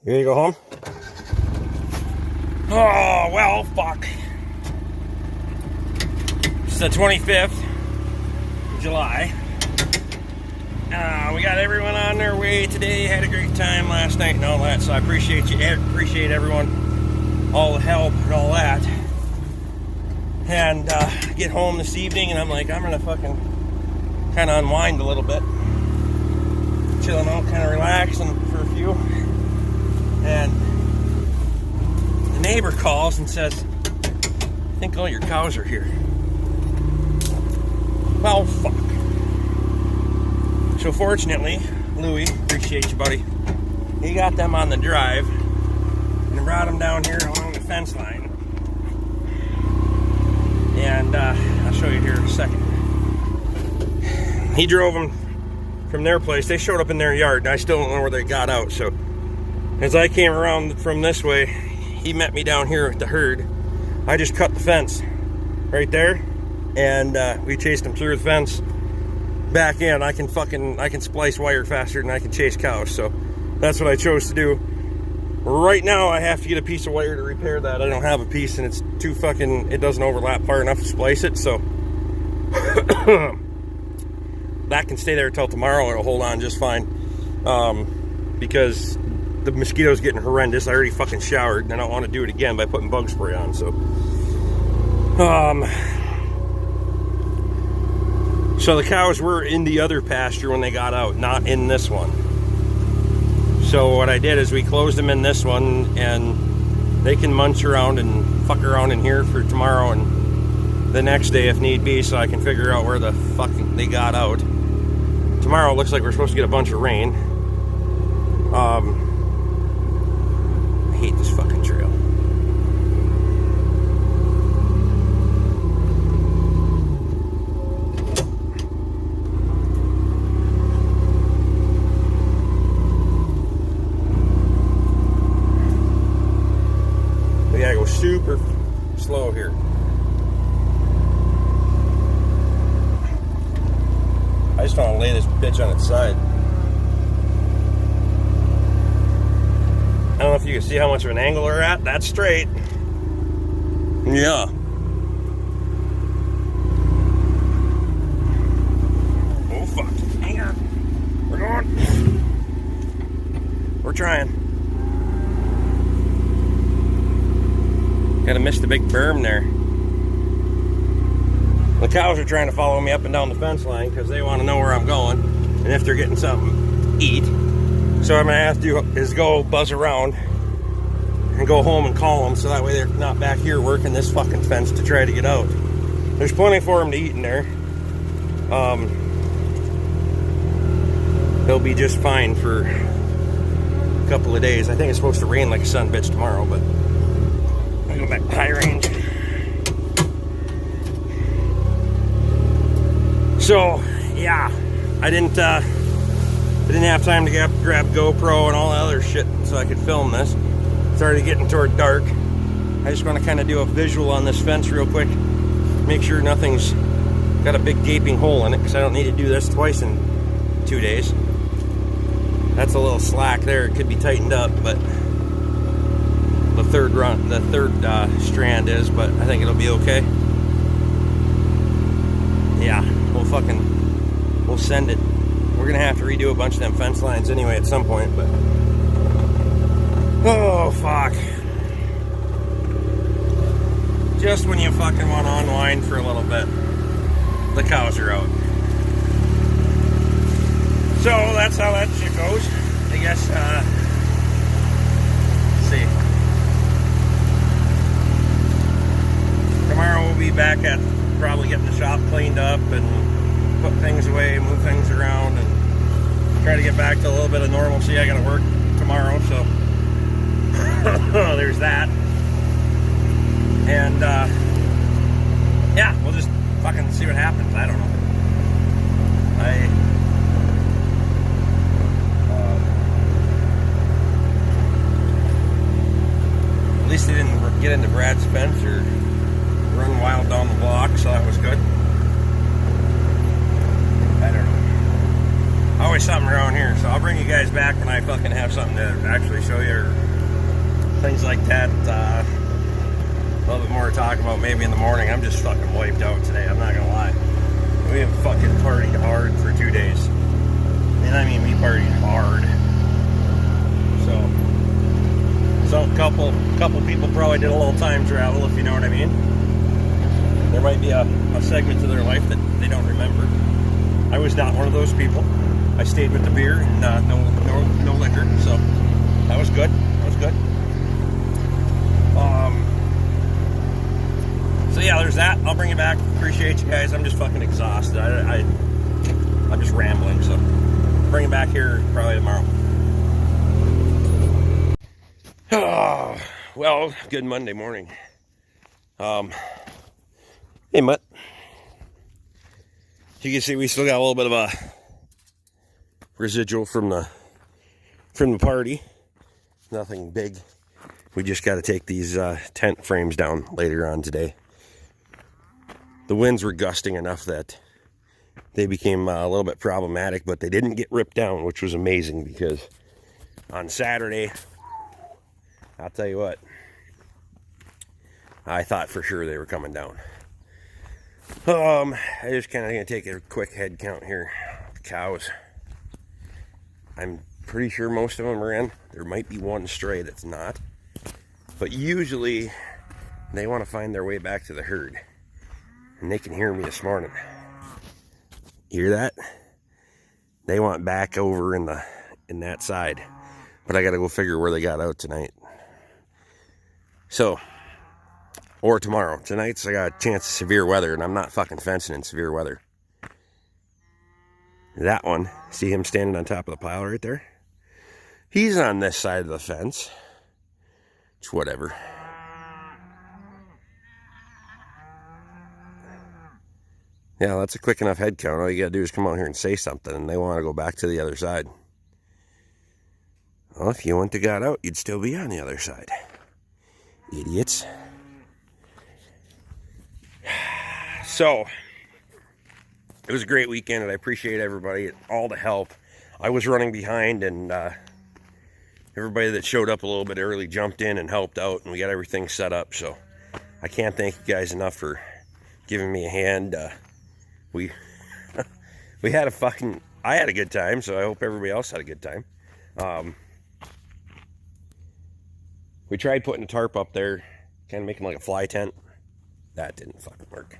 You ready to go home? Oh, well, fuck. It's the 25th of July. We got everyone on their way today. Had a great time last night and all that, so I appreciate you. Appreciate everyone, all the help and all that. And get home this evening, and I'm like, I'm gonna fucking kind of unwind a little bit, chilling out, kind of relaxing for a few. And the neighbor calls and says, I think all your cows are here. Well, fuck. So fortunately, Louie, appreciate you, buddy, he got them on the drive and brought them down here along the fence line. And I'll show you here in a second. He drove them from their place. They showed up in their yard, and I still don't know where they got out. So as I came around from this way, he met me down here at the herd. I just cut the fence right there, and we chased him through the fence back in. I can splice wire faster than I can chase cows, so that's what I chose to do. Right now I have to get a piece of wire to repair that. I don't have a piece, and it's too fucking, it doesn't overlap far enough to splice it, so that can stay there till tomorrow. It'll hold on just fine, because the mosquitoes getting horrendous. I already fucking showered, and I don't want to do it again by putting bug spray on. So the cows were in the other pasture when they got out, not in this one. So what I did is we closed them in this one, and they can munch around and fuck around in here for tomorrow and the next day if need be, so I can figure out where the fuck they got out. Tomorrow it looks like we're supposed to get a bunch of rain. I hate this fucking trail. We gotta go super slow here. I just want to lay this bitch on its side. I don't know if you can see how much of an angle we're at. That's straight. Yeah. Oh, fuck. Hang on. We're going. We're trying. Gotta miss the big berm there. The cows are trying to follow me up and down the fence line because they want to know where I'm going and if they're getting something to eat. So what I'm going to have to do is go buzz around and go home and call them, so that way they're not back here working this fucking fence to try to get out. There's plenty for them to eat in there. They'll be just fine for a couple of days. I think it's supposed to rain like a son bitch tomorrow, but I'll go back to high range. So yeah, I didn't have time to grab GoPro and all that other shit so I could film this. It's already getting toward dark. I just want to kind of do a visual on this fence real quick, make sure nothing's got a big gaping hole in it, because I don't need to do this twice in 2 days. That's a little slack there. It could be tightened up, but the third strand is, but I think it'll be okay. Yeah, we'll send it. We're gonna have to redo a bunch of them fence lines anyway at some point, but oh fuck. Just when you fucking want to unwind for a little bit, the cows are out. So that's how that shit goes. I guess, let's see. Tomorrow we'll be back at probably getting the shop cleaned up and put things away, move things around, and try to get back to a little bit of normalcy. I gotta work tomorrow, so there's that. And yeah, we'll just fucking see what happens. I don't know. At least they didn't get into Brad's fence or run wild down the block, so that was good. I don't know. I always always something around here, so I'll bring you guys back when I fucking have something to actually show you, or things like that. A little bit more to talk about maybe in the morning. I'm just fucking wiped out today, I'm not gonna lie. We have fucking partied hard for 2 days. And I mean, we partied hard. So a couple people probably did a little time travel, if you know what I mean. There might be a segment to their life that they don't remember. I was not one of those people. I stayed with the beer and no liquor, so that was good. That was good. So yeah, there's that. I'll bring you back. Appreciate you guys. I'm just fucking exhausted. I'm just rambling, so bring it back here probably tomorrow. Oh, well, good Monday morning. Hey, Mutt. You can see we still got a little bit of a residual from the party. Nothing big. We just got to take these tent frames down later on today. The winds were gusting enough that they became a little bit problematic, but they didn't get ripped down, which was amazing, because on Saturday, I'll tell you what, I thought for sure they were coming down. I just kind of going to take a quick head count here. The cows. I'm pretty sure most of them are in. There might be one stray that's not. But usually, they want to find their way back to the herd. And they can hear me this morning. Hear that? They want back over in that side. But I got to go figure where they got out tonight. So, or tomorrow. Tonight's I got a chance of severe weather, and I'm not fucking fencing in severe weather. That one, see him standing on top of the pile right there? He's on this side of the fence. It's whatever. Yeah, that's a quick enough head count. All you gotta do is come out here and say something, and they want to go back to the other side. Well, if you went to got out, you'd still be on the other side. Idiots. So, it was a great weekend, and I appreciate everybody, all the help. I was running behind, and everybody that showed up a little bit early jumped in and helped out, and we got everything set up. So, I can't thank you guys enough for giving me a hand. We had I had a good time, so I hope everybody else had a good time. We tried putting a tarp up there, kind of making like a fly tent. That didn't fucking work.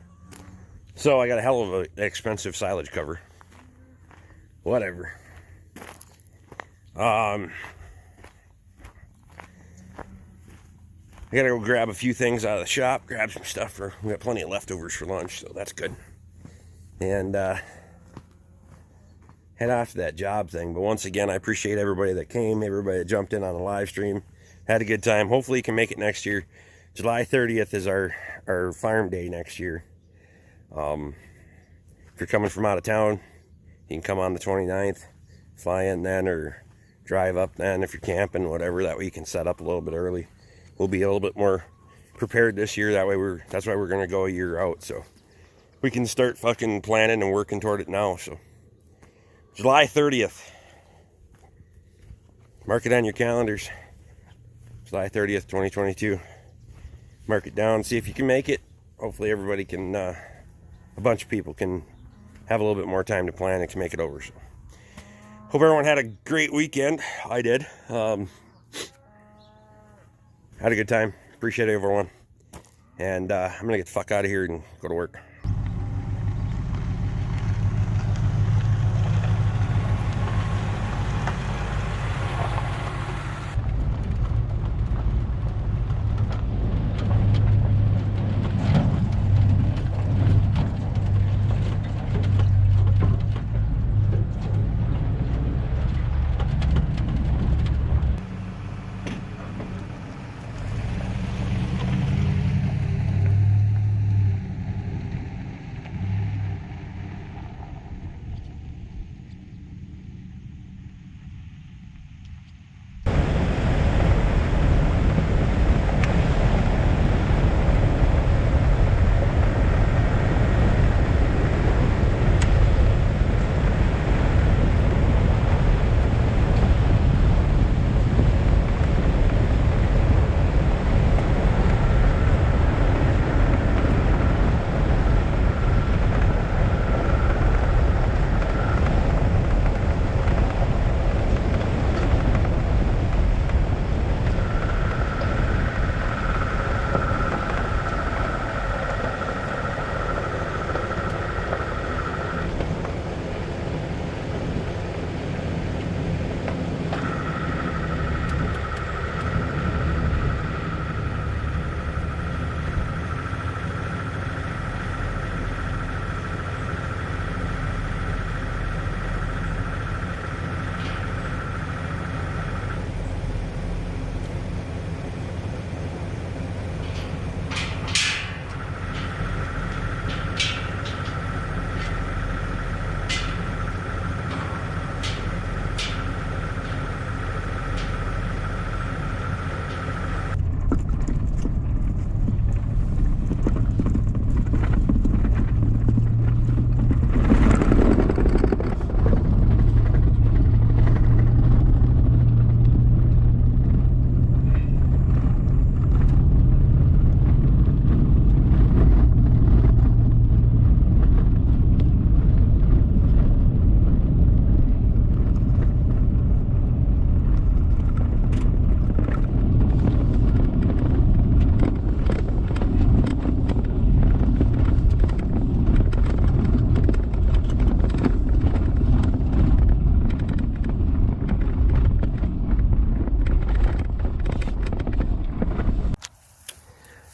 So I got a hell of an expensive silage cover. Whatever. I gotta go grab a few things out of the shop, grab some stuff we got plenty of leftovers for lunch, so that's good. And head off to that job thing. But once again, I appreciate everybody that came, everybody that jumped in on the live stream. Had a good time. Hopefully you can make it next year. July 30th is our farm day next year. If you're coming from out of town, you can come on the 29th, fly in then, or drive up then if you're camping, whatever. That way you can set up a little bit early. We'll be a little bit more prepared this year. That's why we're going to go a year out. So we can start fucking planning and working toward it now. So July 30th. Mark it on your calendars. July 30th, 2022. Mark it down. See if you can make it. Hopefully everybody can, a bunch of people can have a little bit more time to plan and to make it over. So hope everyone had a great weekend. I did. Had a good time. Appreciate everyone. And I'm going to get the fuck out of here and go to work.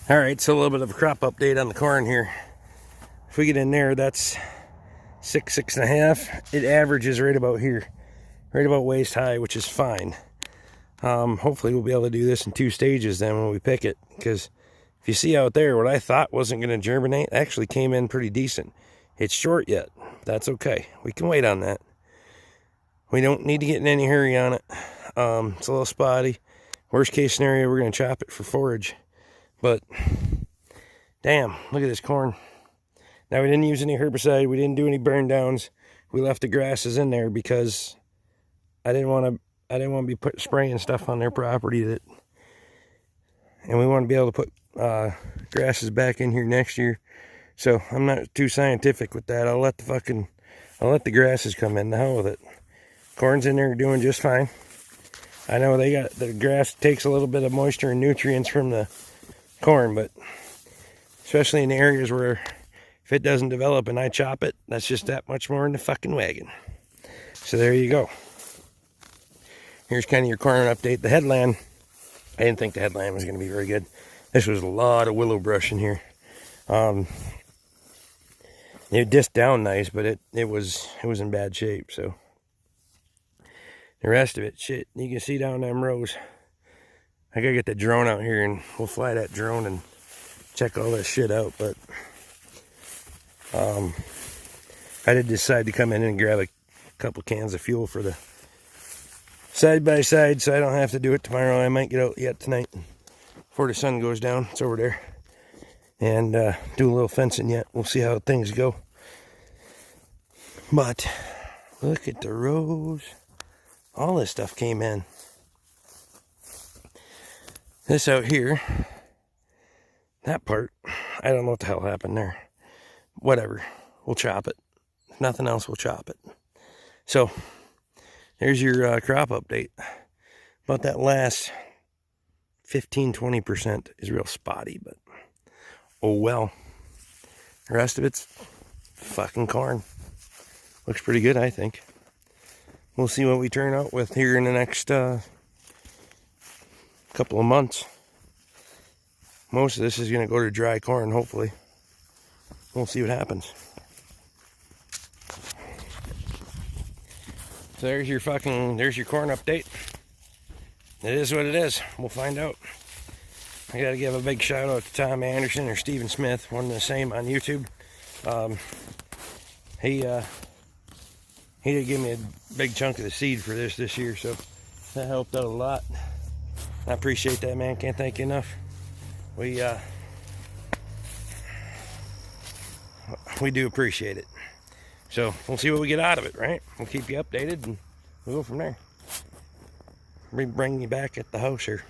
All right, so a little bit of a crop update on the corn here. If we get in there, that's 6.5. It averages right about here, right about waist high, which is fine. Hopefully we'll be able to do this in 2 stages then when we pick it, because if you see out there, what I thought wasn't going to germinate actually came in pretty decent. It's short yet. That's okay. We can wait on that. We don't need to get in any hurry on it. It's a little spotty. Worst case scenario, we're going to chop it for forage. But, damn, look at this corn. Now, we didn't use any herbicide. We didn't do any burn downs. We left the grasses in there because I didn't want to be spraying stuff on their property and we want to be able to put grasses back in here next year. So I'm not too scientific with that. I'll let the grasses come in. The hell with it. Corn's in there doing just fine. I know the grass takes a little bit of moisture and nutrients from the corn, but especially in the areas where if it doesn't develop and I chop it, that's just that much more in the fucking wagon. So there you go. Here's kind of your corn update. The headland, I didn't think the headland was going to be very good. This was a lot of willow brush in here. It disced down nice, but it was in bad shape. So the rest of it, shit, you can see down them rows. I gotta get the drone out here and we'll fly that drone and check all this shit out. But I did decide to come in and grab a couple cans of fuel for the side by side, so I don't have to do it tomorrow. I might get out yet tonight before the sun goes down. It's over there. And do a little fencing yet. We'll see how things go. But look at the rows. All this stuff came in. This out here, that part, I don't know what the hell happened there. Whatever, we'll chop it. If nothing else, we'll chop it. So there's your crop update. About that last 15-20% is real spotty, but oh well. The rest of it's fucking corn. Looks pretty good, I think. We'll see what we turn out with here in the next couple of months. Most of this is going to go to dry corn, hopefully. We'll see what happens. So there's your corn update. It is what it is. We'll find out. I gotta give a big shout out to Tom Anderson or Stephen Smith, one and the same on YouTube. He did give me a big chunk of the seed for this year, so that helped out a lot. I appreciate that, man. Can't thank you enough. We do appreciate it. So we'll see what we get out of it, right? We'll keep you updated and we'll go from there. Bring you back at the house here.